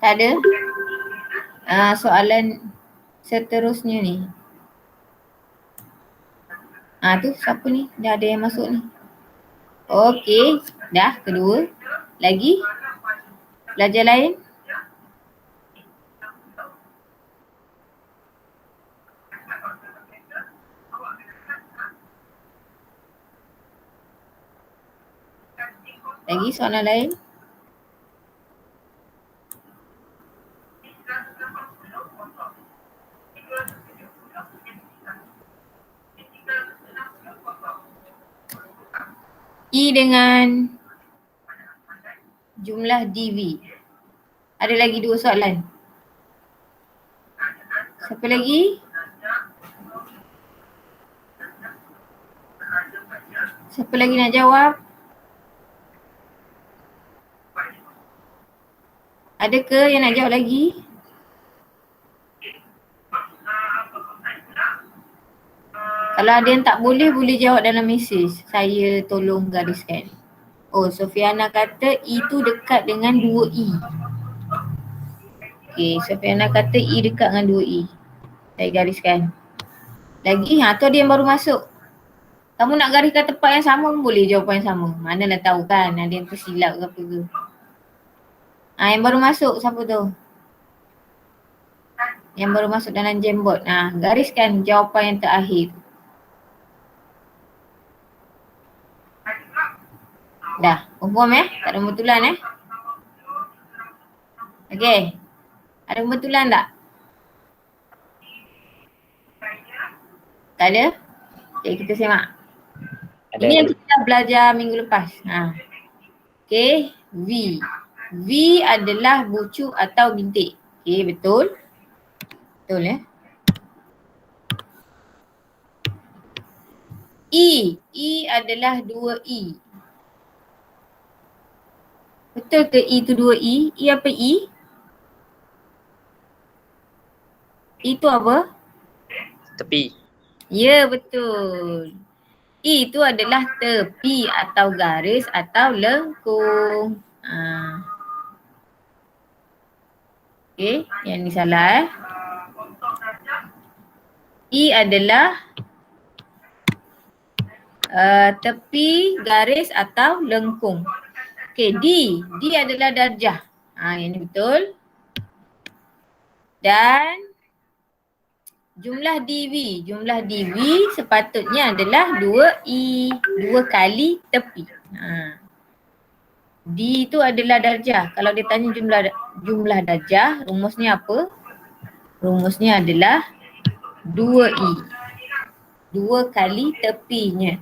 Tak ada? Soalan seterusnya ni. Tu siapa ni? Dah ada yang masuk ni. Okey, dah kedua. Lagi? Pelajar lain? Lagi soalan lain? E dengan jumlah DV. Ada lagi dua soalan. Siapa lagi? Siapa lagi nak jawab? Ada ke yang nak jawab lagi? Kalau ada yang tak boleh, boleh jawab dalam mesej. Saya tolong gariskan. Oh, Sofiana kata E tu dekat dengan 2E. Okay, Sofiana kata E dekat dengan 2E. Saya gariskan. Lagi, tu ada yang baru masuk. Kamu nak gariskan tempat yang sama pun boleh jawapan yang sama. Manalah tahu kan ada yang tersilap ke apa ke. Yang baru masuk siapa tu? Yang baru masuk dalam Jamboard. Gariskan jawapan yang terakhir. Dah, confirm tak ada pembetulan Okey. Ada pembetulan tak? Tak ada? Okay, kita semak. Ini yang kita dah belajar minggu lepas. Okay, V. V adalah bucu atau bintik. Okay, betul? Betul E. E adalah 2E. Betul ke E tu 2E? E apa E? E tu apa? Tepi. Ya, betul. E tu adalah tepi atau garis atau lengkung. Okay, yang ni salah E adalah tepi, garis atau lengkung. Okay, D. D adalah darjah. Yang ni betul. Dan jumlah DV. Jumlah DV sepatutnya adalah 2E. 2 kali tepi. D tu adalah darjah. Kalau dia tanya jumlah darjah, rumusnya apa? Rumusnya adalah 2E. 2 kali tepinya.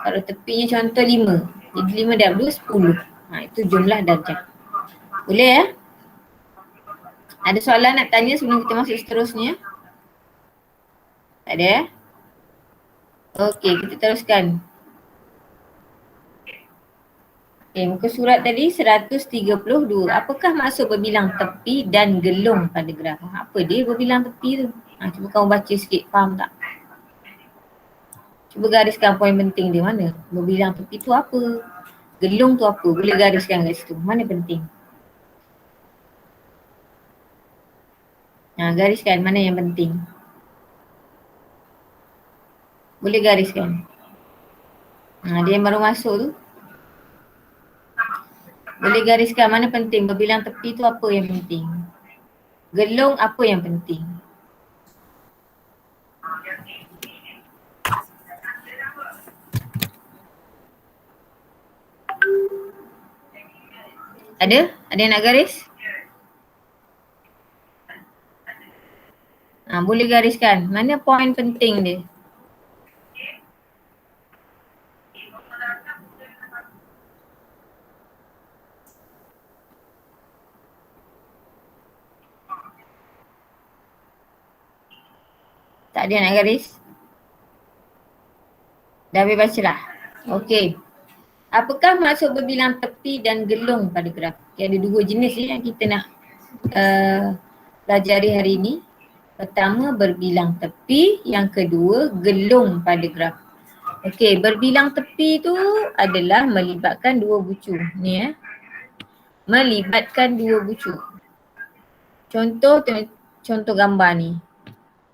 Kalau tepinya contoh 5. Jadi 5 dah 2, 10. Itu jumlah darjah. Boleh Ada soalan nak tanya sebelum kita masuk seterusnya? Tak ada Okey, kita teruskan. Okay, muka surat tadi 132. Apakah maksud berbilang tepi dan gelung pada graf? Apa dia berbilang tepi tu? Cuba kamu baca sikit, faham tak? Cuba gariskan poin penting dia mana? Berbilang tepi tu apa? Gelung tu apa? Boleh gariskan kat situ. Mana penting? Gariskan mana yang penting. Boleh gariskan. Dia yang baru masuk tu. Boleh gariskan mana penting. Berbilang tepi tu apa yang penting. Gelung apa yang penting. Ada? Ada yang nak garis? Boleh gariskan. Mana poin penting dia? Tak ada yang nak garis? Dah habis baca lah. Okey. Apakah maksud berbilang tepi dan gelung pada graf? Ada dua jenis yang kita nak pelajari hari ini. Pertama berbilang tepi, yang kedua gelung pada graf. Okey, berbilang tepi tu adalah melibatkan dua bucu. Ni Melibatkan dua bucu. Contoh gambar ni.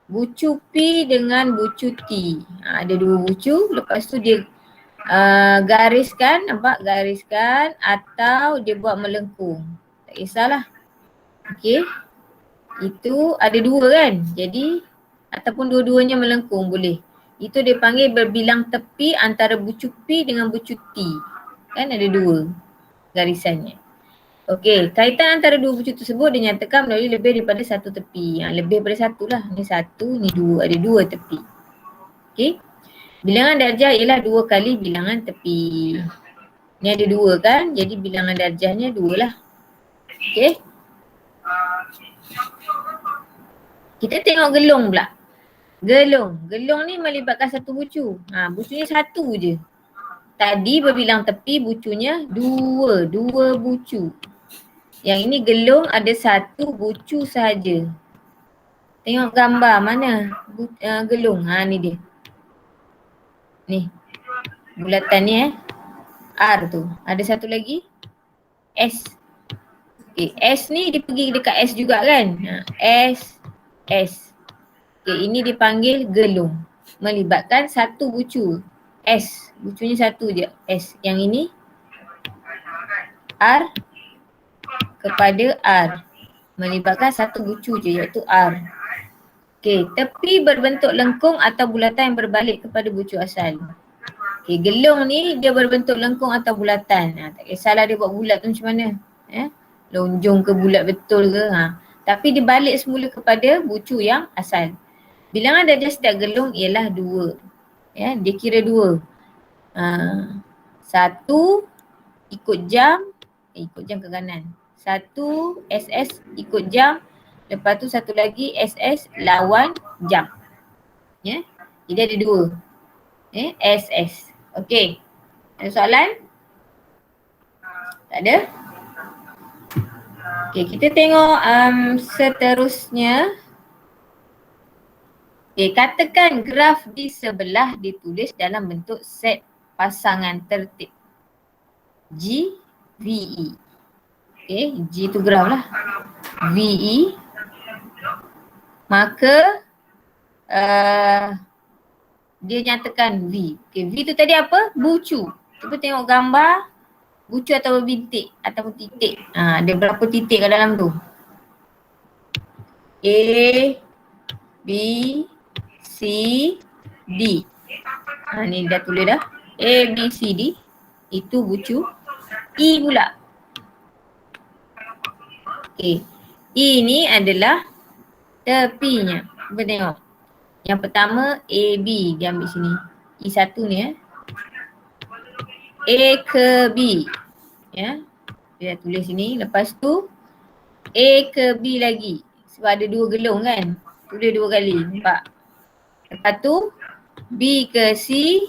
Bucu P dengan bucu T. Ada dua bucu, lepas tu dia gariskan, nampak? Gariskan atau dia buat melengkung. Tak kisahlah. Okey. Itu ada dua kan? Jadi ataupun dua-duanya melengkung boleh. Itu dia panggil berbilang tepi antara bucu P dengan bucu T. Kan ada dua garisannya. Okey, kaitan antara dua bucu tersebut dinyatakan melalui lebih daripada satu tepi. Lebih daripada satu lah. Ni satu, ni dua. Ada dua tepi. Okey. Bilangan darjah ialah dua kali bilangan tepi. Ni ada dua kan? Jadi bilangan darjahnya dua lah. Okey. Kita tengok gelung pula. Gelung ni melibatkan satu bucu. Bucunya satu je. Tadi berbilang tepi bucunya dua bucu. Yang ini gelung ada satu bucu sahaja. Tengok gambar mana gelung. Ni dia. Ni. Bulatan ni R tu. Ada satu lagi. S. Okay. S ni dia pergi dekat S juga kan. S. Okay. Ini dipanggil gelung. Melibatkan satu bucu. S. Bucunya satu je. S. Yang ini. R. Kepada R. Melibatkan satu bucu je iaitu R. Okey, tepi berbentuk lengkung atau bulatan yang berbalik kepada bucu asal. Okey, gelung ni dia berbentuk lengkung atau bulatan. Tak kisahlah dia buat bulat tu macam mana. Lonjong ke bulat betul ke. Tapi dia balik semula kepada bucu yang asal. Bilangan darjah setiap gelung ialah 2. Dia kira 2. 1 ikut jam ke kanan. 1 SS ikut jam, lepas tu satu lagi SS lawan jam. Jadi ada 2. SS. Okey. Ada soalan? Tak ada? Okey, kita tengok seterusnya. Okey, katakan graf di sebelah ditulis dalam bentuk set pasangan tertib G, VE. Okay, G tu graf lah. VE. Maka dia nyatakan V. Okay, V tu tadi apa? Bucu. Cuba tengok gambar bucu atau bintik ataupun titik. Ada berapa titik kat dalam tu? A, B, C, D. Ni dah tulis dah. A, B, C, D. Itu bucu. E pula. Okay. E ni adalah tepinya. Cuba tengok. Yang pertama A, B. Dia ambil sini. E1 ni A ke B. Dia dah tulis sini. Lepas tu A ke B lagi. Sebab ada dua gelung kan. Tulis dua kali. Nampak? Lepas tu B ke C.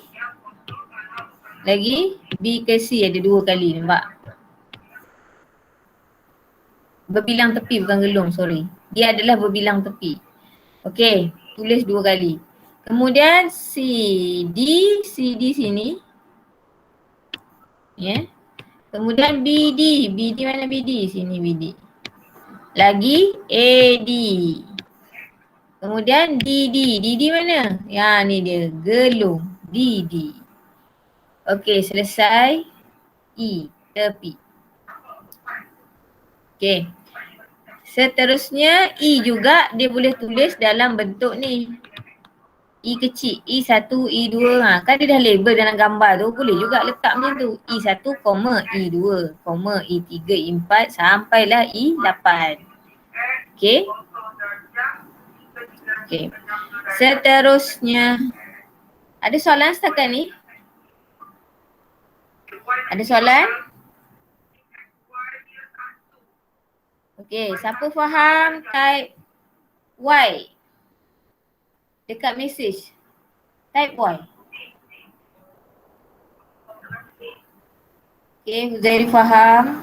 Lagi B ke C ada dua kali. Nampak? Berbilang tepi bukan gelung, sorry. Dia adalah berbilang tepi. Okey, tulis dua kali. Kemudian CD sini. Kemudian BD mana BD? Sini BD. Lagi AD. Kemudian DD mana? Ni dia, gelung. DD. Okey, selesai. E, tepi. Okey. Seterusnya E juga dia boleh tulis dalam bentuk ni. E kecil, E1, E2. Kan dia dah label dalam gambar tu. Boleh juga letak macam tu. E1, E2, E3, E4 sampailah E8. Okey. Okey. Seterusnya. Ada soalan setakat ni? Ada soalan? Okey, siapa faham type Y? Dekat message. Type Y. Okey, Huzairi faham.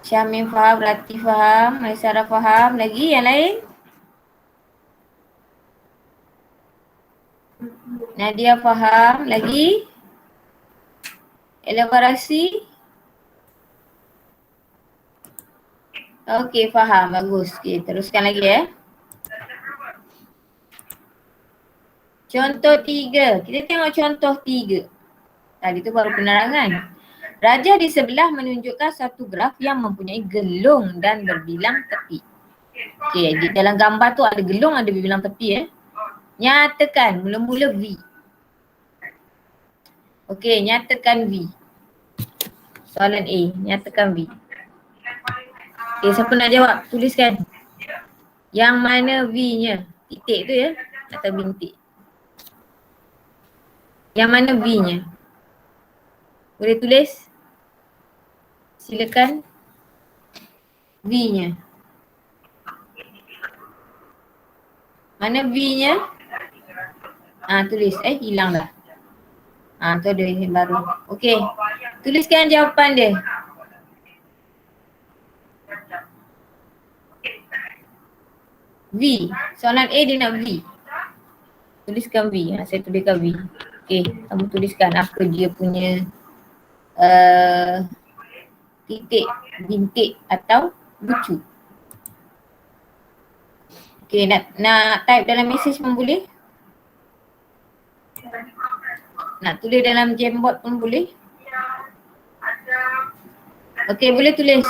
Syamim faham, Rati faham, Maisara faham. Lagi yang lain? Nadia faham. Lagi? Elaborasi? Okey, faham. Bagus. Okey, teruskan lagi ya. Contoh 3. Kita tengok contoh 3. Tadi tu baru penerangan. Raja di sebelah menunjukkan satu graf yang mempunyai gelung dan berbilang tepi. Okey, di dalam gambar tu ada gelung, ada berbilang tepi ya. Nyatakan mula-mula V. Okey, nyatakan V. Soalan A, nyatakan V. Okey, siapa nak jawab? Tuliskan. Yang mana V-nya? Titik tu ya, atau bintik. Yang mana V-nya? Boleh tulis? Silakan. V-nya. Mana V-nya? Tulis. Hilang dah. Tu ada yang baru. Okey. Tuliskan jawapan dia. V. Soalan A dia nak V. Tuliskan V. Saya tuliskan V. Okey. Kamu tuliskan apa dia punya titik, bintik atau bucu. Okey, nak type dalam mesej pun boleh. Nak tulis dalam Jamboard pun boleh. Okey, boleh tulis.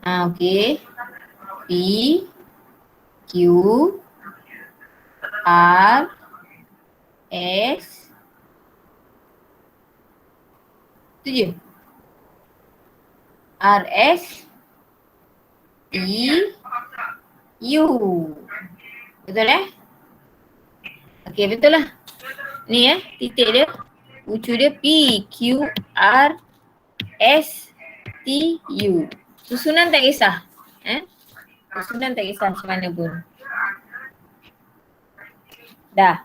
Okey. P Q R S tu je. R S T U. Betul Okey, betul lah. Ni titik dia. Bucu dia P Q R S T U. Susunan tak kisah. Susunan tak kisah macam mana pun. Dah.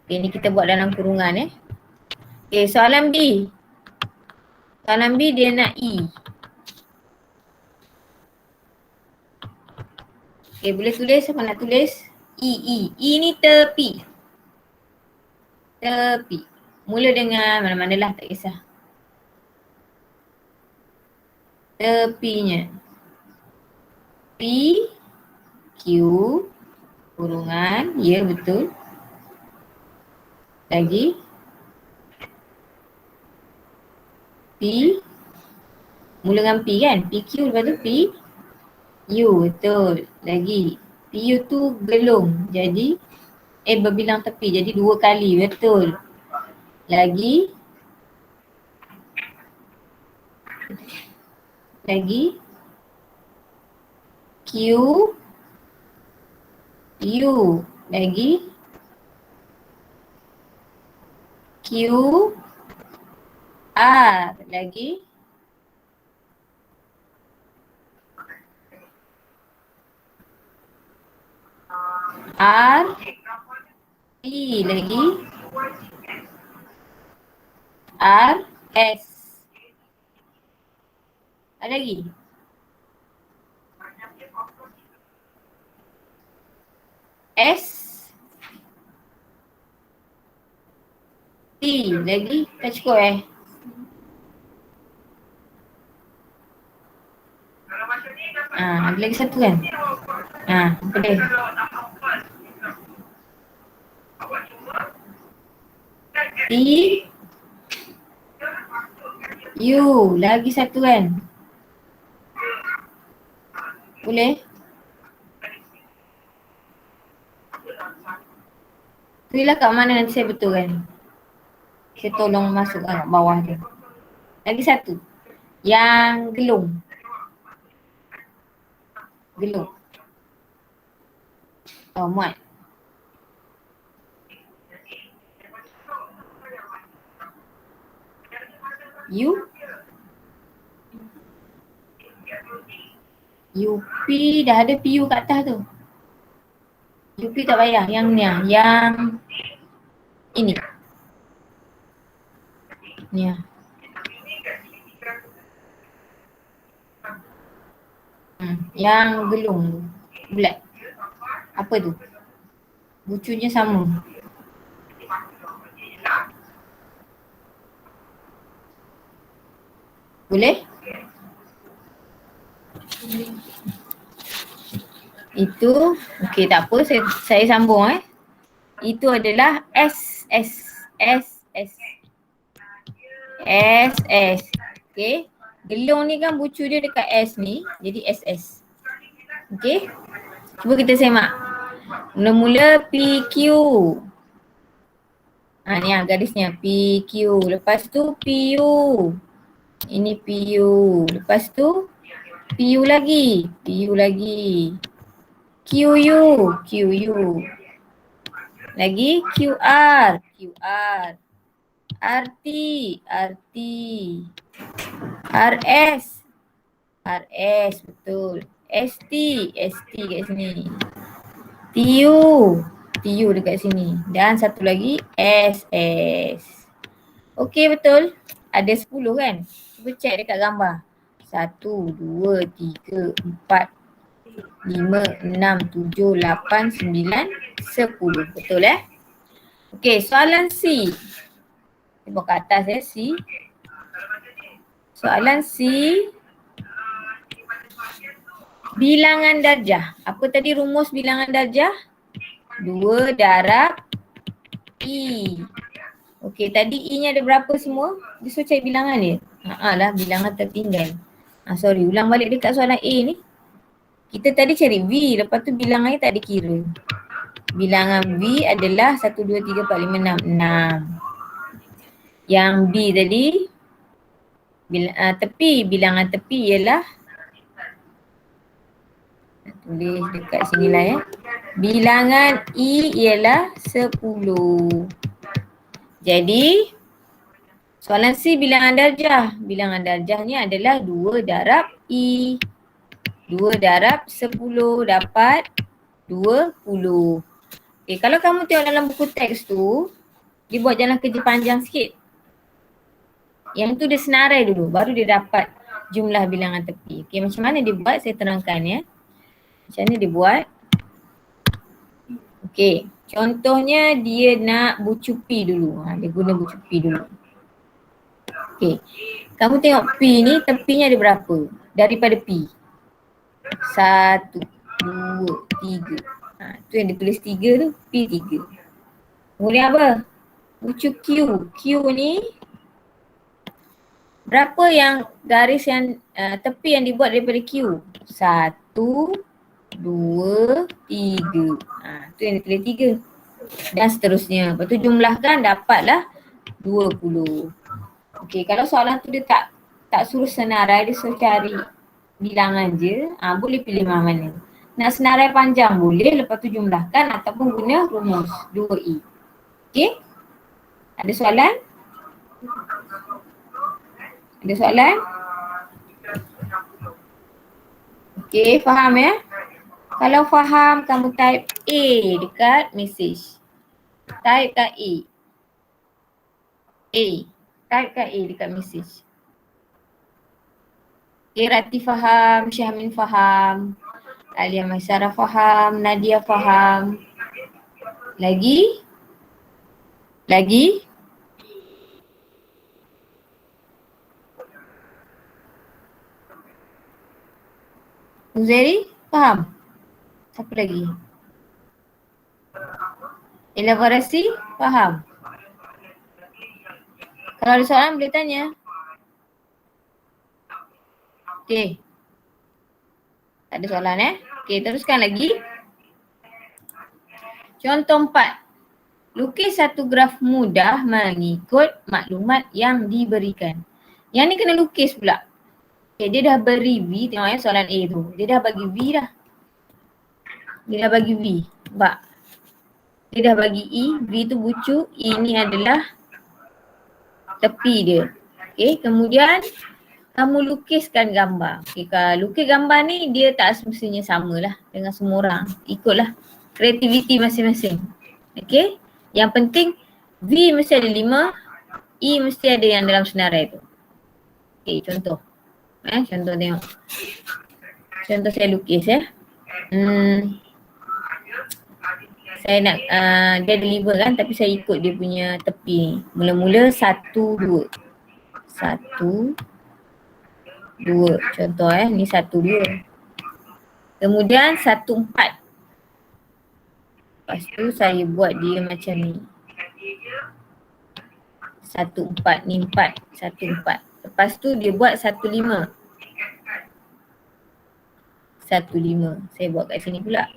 Okay, ni kita buat dalam kurungan Okay, soalan B. Soalan B dia nak E. Okay, boleh tulis. Siapa nak tulis? E. E ni tepi. Tepi. Mula dengan mana-manalah, tak kisah. Tepinya. P Q kurungan. Ya, betul. Lagi. P. Mula dengan P kan? PQ lepas tu P. U, betul. Lagi. PU tu gelung. Jadi berbilang tepi. Jadi 2 kali. Betul. Lagi. Q. U. Lagi. Q. R. Lagi. R. P. Lagi. R. S. Ada lagi? S. T. Lagi? Tak cukup ada lagi satu kan? Apa dia? T. U. Lagi satu kan? Boleh? Tulislah kat mana nanti saya betulkan. Saya tolong masukkan kat bawah dia. Lagi satu. Yang gelung. Gelung. Muat. U. UP dah ada PU kat atas tu. UP tak payah. Yang ni yang ini. Ni yang gelung bulat. Apa tu? Bucunya sama. Boleh? Itu, okey tak apa, saya sambung Itu adalah S, S, S, S. S, S. Okey. Gelung ni kan bucu dia dekat S ni, jadi SS. Okey. Cuba kita semak. Mula-mula PQ. Ni garisnya PQ. Lepas tu PU. Ini PU. Lepas tu PU lagi. PU lagi. QU. QU. Lagi QR. QR. RT. RT. RS. RS. Betul. ST. ST kat sini. TU. TU dekat sini. Dan satu lagi SS. Okey betul. Ada 10 kan? Cuba check dekat gambar. 1, 2, 3, 4, 5, 6, 7, 8, 9, 10. Betul Okey, soalan C. Kita bawa ke atas C. Soalan C. Bilangan darjah. Apa tadi rumus bilangan darjah? 2 darab I. Okey, tadi I-nya ada berapa semua? Dia suruh cari bilangan dia. Lah, bilangan tertinggal. Sorry, ulang balik dekat soalan A ni. Kita tadi cari V, lepas tu bilangannya tak dikira. Bilangan V adalah 1, 2, 3, 4, 5, 6, 6. Yang B tadi, tepi, bilangan tepi ialah, tulis dekat sini lah bilangan I ialah 10. Jadi, soalan C bilangan darjah. Bilangan darjah ni adalah 2 darab I. 2 darab 10 dapat 20. Okay, kalau kamu tengok dalam buku teks tu, dia buat jalan kerja panjang sikit. Yang tu dia senarai dulu, baru dia dapat jumlah bilangan tepi. Okay, macam mana dia buat? Saya terangkan Macam mana dia buat? Okay, contohnya dia nak bucu P dulu. Dia guna bucu P dulu. Okay, kamu tengok P ni tepinya ada berapa? Daripada P. 1, 2, 3. Tu yang dia tulis 3 tu, P3. Kemudian apa? Bucu Q. Q ni berapa yang garis yang tepi yang dibuat daripada Q? 1, 2, 3. Tu yang dia tulis 3. Dan seterusnya. Lepas tu jumlahkan dapatlah 20. Okey, kalau soalan tu dia tak suruh senarai, dia suruh cari bilangan je, boleh pilih mana. Nak senarai panjang boleh, lepas tu jumlahkan ataupun guna rumus 2i. Okey? Ada soalan? Ada soalan? Okey, faham Kalau faham, kamu type A dekat message. Type kat A. A. Type kat A dekat message. Okay, Rati faham, Syahmin faham, Alia Masyarah faham, Nadia faham. Lagi? Lagi? Uzairi faham? Siapa lagi? Elaborasi faham? Kalau ada soalan boleh tanya. Okey. Tak ada soalan Okey, teruskan lagi. Contoh 4. Lukis satu graf mudah mengikut maklumat yang diberikan. Yang ni kena lukis pula. Okay, dia dah beri V, tengok soalan A tu. Dia dah bagi V dah. Dia dah bagi V. Nampak? Dia dah bagi E, V tu bucu, E ni adalah tepi dia. Okay, kemudian kamu lukiskan gambar. Okay, kalau lukis gambar ni dia tak semestinya samalah dengan semua orang. Ikutlah kreativiti masing-masing. Okay, yang penting V mesti ada 5, E mesti ada yang dalam senarai tu. Okay, contoh. Contoh tengok. Contoh saya lukis Saya nak, dia deliver kan, tapi saya ikut dia punya tepi ni. Mula-mula 1, 2. 1, 2. Contoh ni 1, 2. Kemudian 1, 4. Lepas tu saya buat dia macam ni. 1, 4. Ni 4. 1, 4. Lepas tu dia buat 1, 5. 1, 5. Saya buat kat sini pula.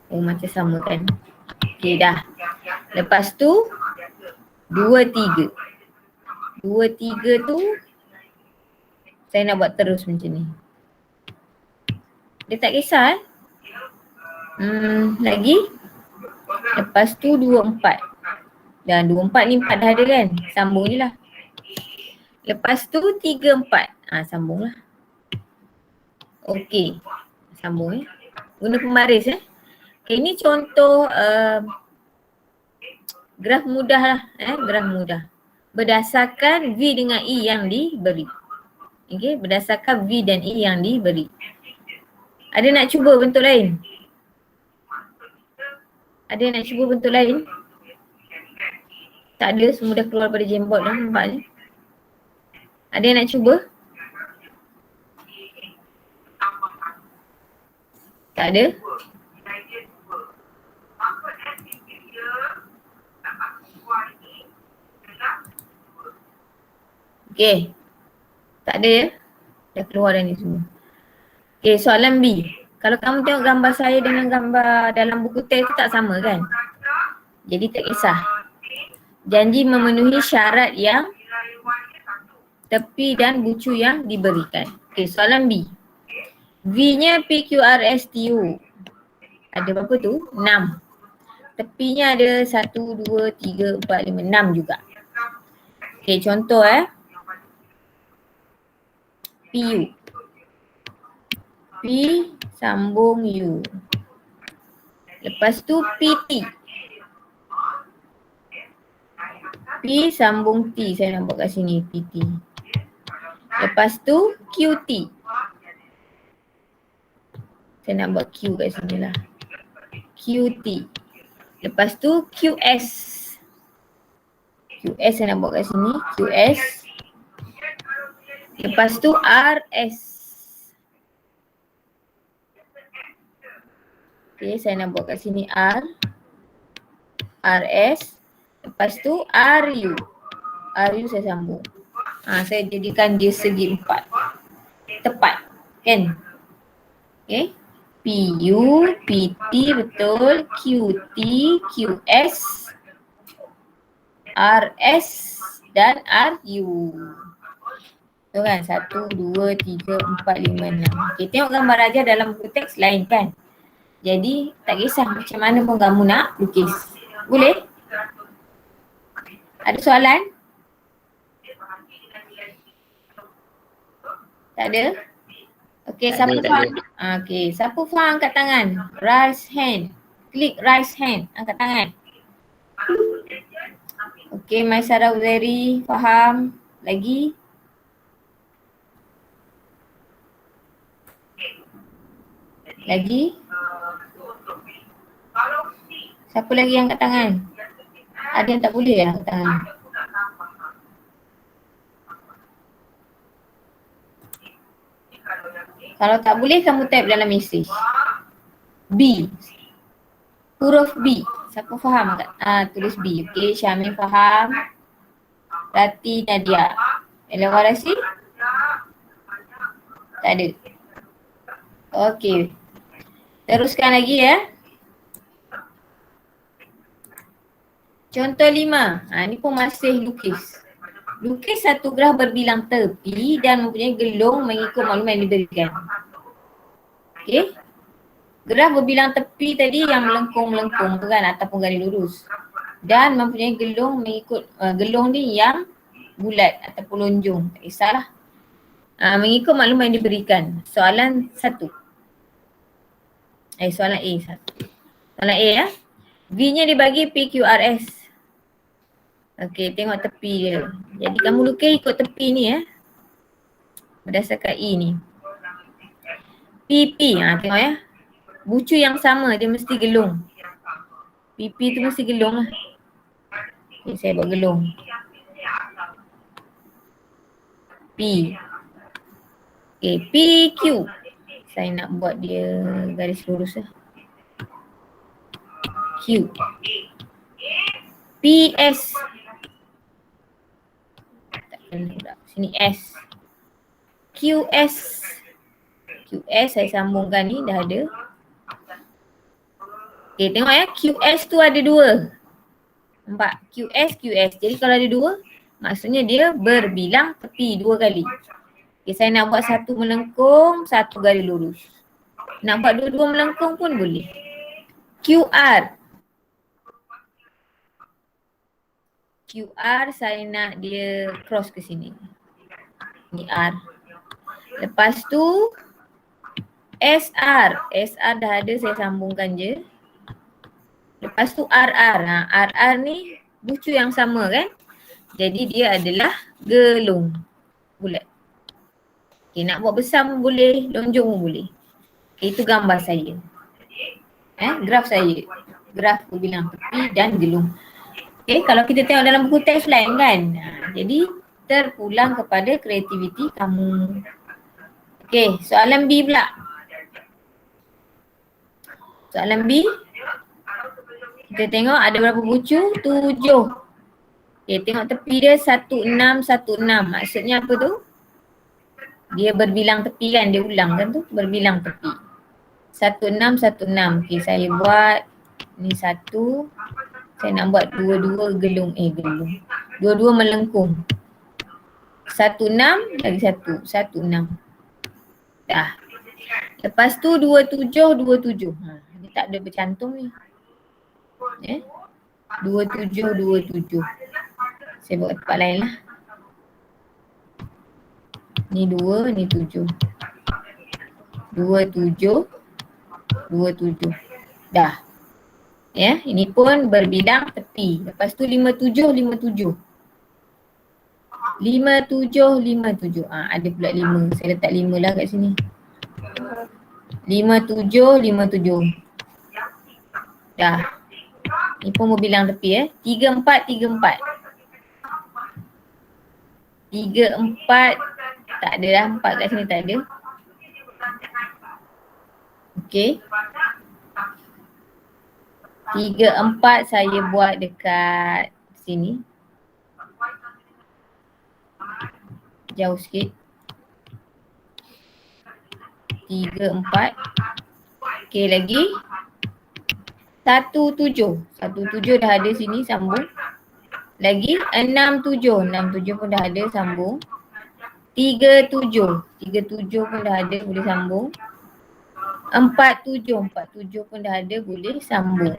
Oh, macam sama kan. Okay, dah. Lepas tu 2, 3. 2, 3 tu saya nak buat terus macam ni. Dia tak kisah lagi. Lepas tu 2, 4. Dan 2, 4 ni 4 dah ada kan. Sambung je lah. Lepas tu 3, 4. Sambung lah. Okey. Sambung Guna pembaris Okay, ni contoh graf mudah lah. Graf mudah. Berdasarkan V dengan E yang diberi. Okay, berdasarkan V dan E yang diberi. Ada nak cuba bentuk lain? Ada nak cuba bentuk lain? Tak ada, semua dah keluar pada Jamboard dah nampaknya. Ada yang nak cuba? Tak ada? Okay. Tak ada ya? Dah keluar dah ni semua. Okay, soalan B. Kalau kamu tengok gambar saya dengan gambar dalam buku teks tu tak sama kan? Jadi tak kisah. Janji memenuhi syarat yang tepi dan bucu yang diberikan. Okay, soalan B. V-nya PQRSTU. Ada berapa tu? 6. Tepinya ada 1, 2, 3, 4, 5, 6 juga. Okay, contoh PU. P sambung U. Lepas tu PT. P sambung T. Saya nak buat kat sini PT. Lepas tu QT. Saya nak buat Q kat sini lah. QT. Lepas tu QS. QS saya nak buat kat sini. QS. Lepas tu RS. Okay, saya nak buat kat sini R. RS. Lepas tu RU. RU saya sambung. Saya jadikan dia segi 4. Tepat. Kan? Okay. PU, PT betul. QT, QS, RS dan RU. Tu kan? 1, 2, 3, 4, 5, 6. Okay, tengok gambar Raja dalam buku teks lain kan? Jadi tak kisah macam mana pun kamu nak lukis. Boleh? Ada soalan? Tak ada? Okay, siapa faham? Okay, siapa faham angkat tangan? Raise hand. Klik raise hand. Angkat tangan. Okay, Maisara Uzairi faham? Lagi? Lagi? Siapa lagi yang angkat tangan? Ada yang tak boleh angkat tangan? Kalau tak boleh kamu type dalam mesej. B. Huruf B. Siapa faham tak? Tulis B. Okay, Syamil faham. Rati Nadia. Ella Warasi? Tak ada. Okay. Teruskan lagi ya. Contoh 5. Ni pun masih lukis. Lukis satu graf berbilang tepi dan mempunyai gelung mengikut maklumat yang diberikan. Okay. Graf berbilang tepi tadi yang melengkung-melengkung tu kan ataupun garis lurus. Dan mempunyai gelung mengikut, gelung ni yang bulat ataupun lonjong. Tak kisahlah. Mengikut maklumat yang diberikan. Soalan 1. Soalan A 1. Soalan A ya. V-nya dibagi PQRS. Okey, tengok tepi dia. Jadi kamu lukis ikut tepi ni ya. Berdasarkan E ni. PP. Tengok ya. Bucu yang sama dia mesti gelung. PP tu mesti gelung lah. Okay, saya buat gelung. P. Okay, PQ. Saya nak buat dia garis lurus lah. Q. PS. Tak kena pula. Sini S. QS. QS saya sambungkan ni dah ada. Okay, tengok ya. QS tu ada dua. Nampak? QS. Jadi kalau ada dua, maksudnya dia berbilang tepi dua kali. Okay, saya nak buat satu melengkung, satu garis lurus. Nak buat dua-dua melengkung pun boleh. QR. QR saya nak dia cross ke sini. Ni R. Lepas tu SR. SR dah ada, saya sambungkan je. Lepas tu RR. RR ni bucu yang sama kan? Jadi dia adalah gelung. Bulat. Okay, nak buat besar pun boleh, lonjong pun boleh. Okay, itu gambar saya. Graf saya. Graf berbilang tepi dan gelung. Okay, kalau kita tengok dalam buku teks lain kan. Jadi terpulang kepada kreativiti kamu. Okay, soalan B pula. Soalan B. Kita tengok ada berapa bucu? 7. Okay, tengok tepi dia 1616. Maksudnya apa tu? Dia berbilang tepi kan? Dia ulang kan tu? Berbilang tepi. 1616. Okay, saya buat ni satu. Saya nak buat dua-dua gelung. Gelung. Dua-dua melengkung. 16 lagi 1. 16. Dah. Lepas tu 27. Dia tak ada bercantum ni. 27. Saya buat tempat lain lah. Ni 2, ni 7. 27. Dah. Ya, ini pun berbilang tepi. Lepas tu 57. 57. Ada pula 5. Saya letak 5 lah kat sini. 57. Dah. Ni pun berbilang tepi 34. 34. Tak ada dah 4 kat sini, tak ada. Okay. 34 saya buat dekat sini. Jauh sikit. 34. Okay, lagi 17. 17 dah ada sini, sambung. Lagi 67 pun dah ada, sambung. 37 pun dah ada, boleh sambung. 47 pun dah ada, boleh sambung.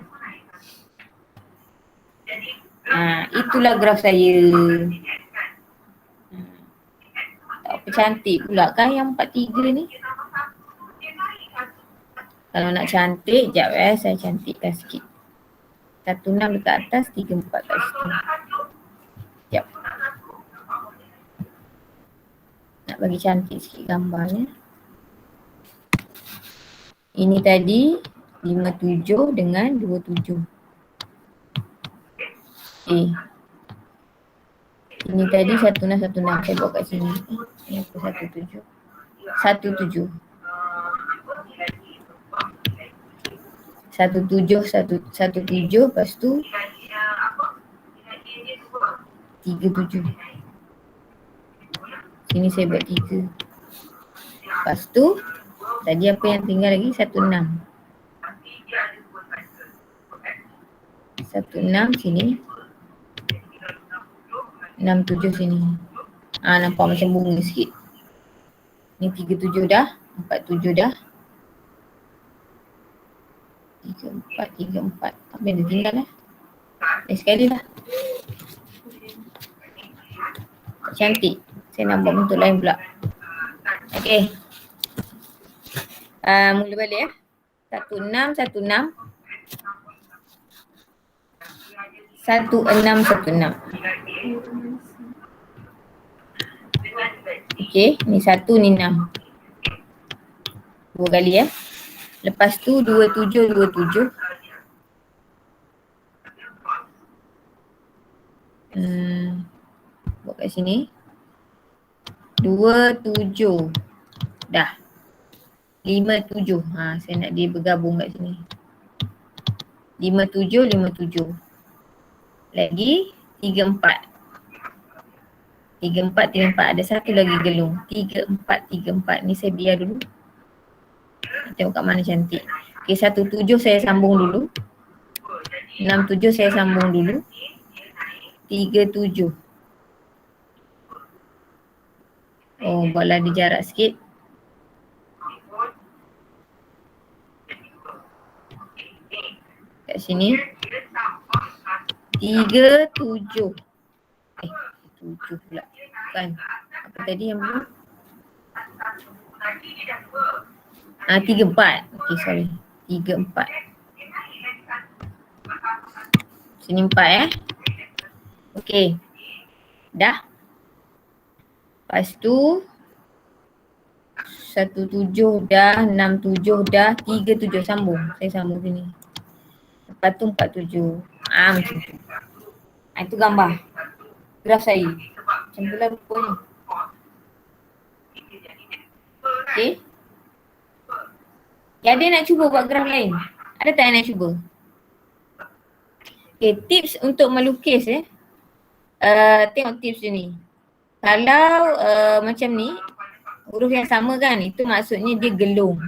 Itulah graf saya. Tak apa cantik pula kan yang 43 ni. Kalau nak cantik, sekejap saya cantikkan sikit. 16 dekat atas, 34 kat situ. Sekejap. Nak bagi cantik sikit gambarnya. Ini tadi 57 dengan 27. Ini tadi 1616. Saya buat kat sini. Ini apa 17? 17. 17. Lepas tu 37. Sini saya buat 3. Lepas tu tadi apa yang tinggal lagi? 16. 16 sini. 67 sini. Nampak macam bunga sikit. Ni 37 dah. 47 dah. 34. Apa yang dia tinggal lah. Sekali lah. Cantik. Saya nak buat bentuk lain pula. Okay. Mula balik 1616. 1616. Okay, ni 1, ni 6. 2 kali Lepas tu 27, 27. Buat kat sini. 27. Dah. 57. Saya nak dia bergabung kat sini. 57, 57. Lagi 34. 34, 34. Ada satu lagi gelung. 34, 34. Ni saya biar dulu. Tengok kat mana cantik. Okay, 17 saya sambung dulu. 67 saya sambung dulu. 37. Oh, buatlah dia jarak sikit. Kat sini. 37. 7 pula. Bukan. Apa tadi yang belum? 34. Okay, sorry. 34. Sini 4 Okay. Dah. Lepas tu 17 dah, 67 dah, 37 sambung. Saya sambung sini. Lepas tu 47. Macam tu. Itu gambar. Graf saya. Macam tu lah rupanya. Okay. Ada nak cuba buat graf lain? Ada tak yang nak cuba? Okay, tips untuk melukis tengok tips dia ni. Kalau macam ni, huruf yang sama kan, itu maksudnya dia gelung.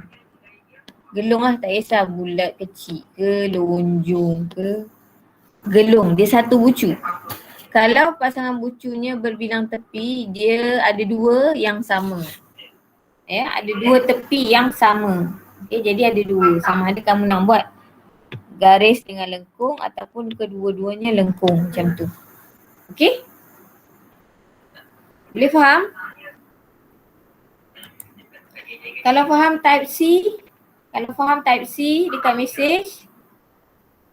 Gelung lah, tak kisah bulat, kecil ke, lonjong ke. Gelung, dia satu bucu. Kalau pasangan bucunya berbilang tepi, dia ada dua yang sama. Ada dua tepi yang sama. Jadi ada dua. Sama ada kamu nak buat garis dengan lengkung ataupun kedua-duanya lengkung macam tu. Okay? Boleh faham? Kalau faham type C, dekat message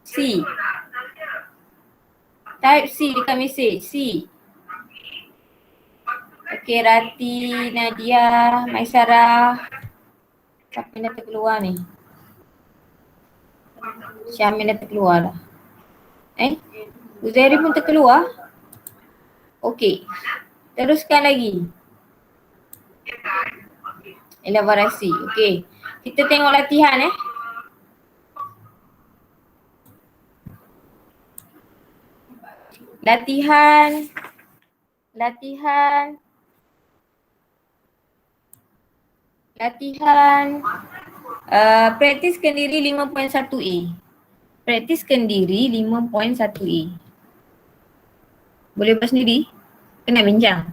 C. Type C dekat message C. Okay, Rati, Nadia, Maisarah. Siapa yang dah terkeluar ni? Syamil dah terkeluar dah. Uzairi pun terkeluar. Okay. Teruskan lagi. Elaborasi. Okay. Kita tengok latihan Latihan. Praktiskan diri 5.1A. Praktiskan diri 5.1A. Boleh buat sendiri? Kena bincang.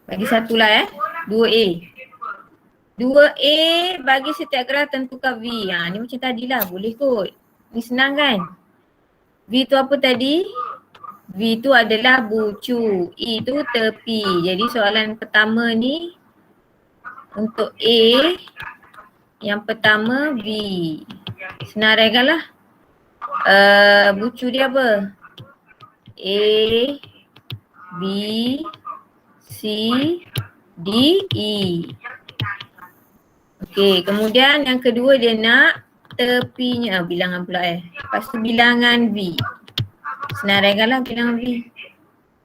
Bagi satu lah 2A. 2A bagi setiap graf tentukan V. Ni macam tadilah, boleh kot. Ni senang kan? V tu apa tadi? V tu adalah bucu. E tu tepi. Jadi soalan pertama ni untuk A, yang pertama V. Senaraikanlah. Bucu dia apa? A, B, C, D, E. Okey, kemudian yang kedua dia nak tepinya. Bilangan pula Lepas tu bilangan V. Senaraikanlah bilangan V.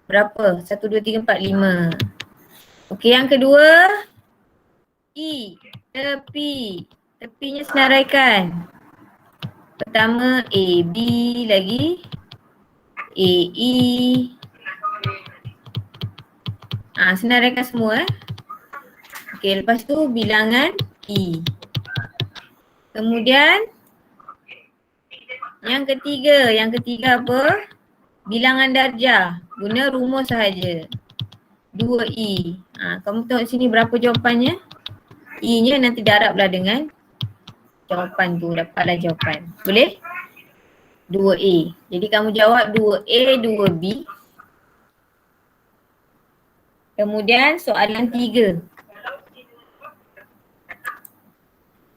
Berapa? 1, 2, 3, 4, 5. Okey, yang kedua E. Tepi. Tepinya senaraikan. Pertama A, B lagi A, E. Senaraikan semua Okey, lepas tu bilangan E. Kemudian yang ketiga apa? Bilangan darjah. Guna rumus sahaja. 2E. Kamu tengok sini berapa jawapannya? E-nya nanti darablah dengan jawapan tu, dapatlah jawapan. Boleh? 2A. Jadi kamu jawab 2A, 2B. Kemudian soalan 3.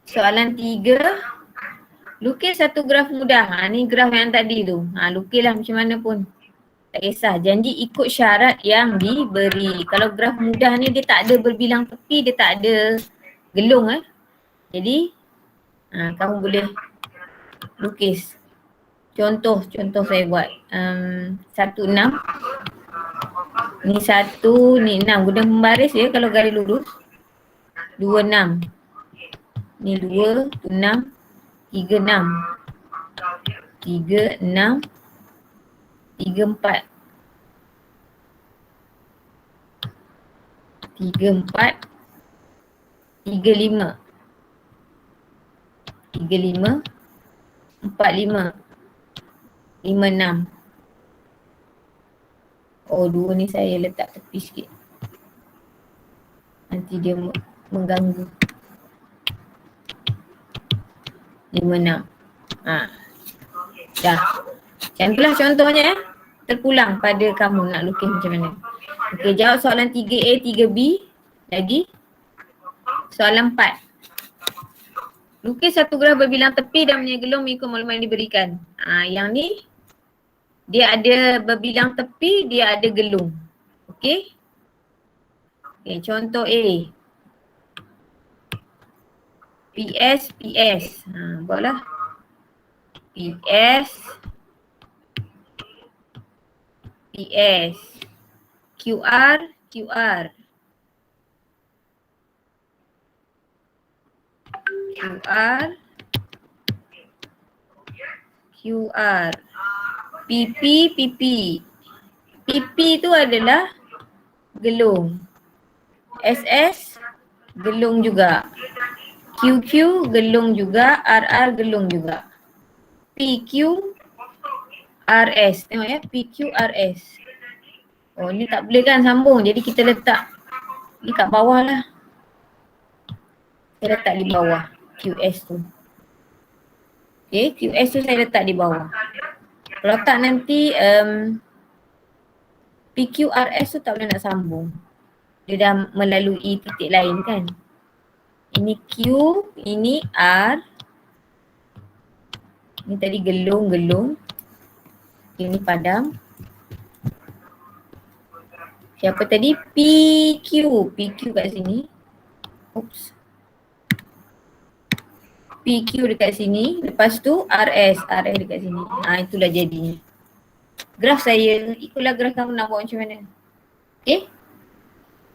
Soalan 3. Lukis satu graf mudah. Ni graf yang tadi tu. Lukislah macam mana pun. Tak kisah, janji ikut syarat yang diberi. Kalau graf mudah ni dia tak ada berbilang tepi, dia tak ada gelung Jadi kamu boleh lukis. Contoh saya buat 1,6. Ni 1, ni 6. Guna pembaris ya kalau garis lurus. 2,6. Ni 2, 6, 3,6. 3,6. 3,4. 3,4. 3,5. 3,5. 4,5. 5,6. Oh, 2 ni saya letak tepi sikit. Nanti dia mengganggu. 5,6. Dah. Macam itulah contohnya Terpulang pada kamu nak lukis macam mana. Okey, jawab soalan 3A, 3B. Lagi. Soalan 4. Lukis satu graf berbilang tepi dan menyegelung mengikut maklumat yang diberikan. Yang ni dia ada berbilang tepi, dia ada gelung. Okey. Okey, contoh A. PS. Buatlah. PS. QR. QR. PP. PP tu adalah gelung. SS gelung juga. QQ gelung juga. RR gelung juga. PQ RS. Tengok ya, PQRS. Oh, ni tak boleh kan sambung. Jadi kita letak ni kat bawah lah. Saya letak di bawah QS tu. Okay, QS tu saya letak di bawah. Kalau tak nanti PQRS tu tak boleh nak sambung. Dia dah melalui titik lain kan. Ini Q, ini R. Ini tadi gelung. Ini padam. Siapa tadi? PQ kat sini. Oops. PQ dekat sini. Lepas tu RS dekat sini. Itulah jadinya. Graf saya, ikutlah graf kamu nak buat macam mana. Okay?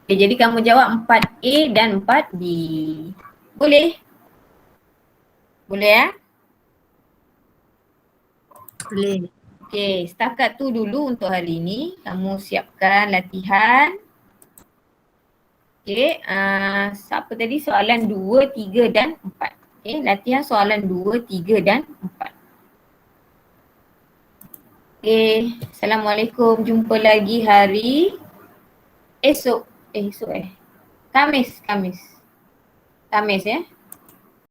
Okay, jadi kamu jawab 4A dan 4B. Boleh? Boleh ya? Boleh. Okay, setakat tu dulu untuk hari ni. Kamu siapkan latihan. Okay, siapa tadi soalan 2, 3 dan 4. Okay, latihan soalan 2, 3 dan 4. Okay, Assalamualaikum. Jumpa lagi hari esok. Kamis ya.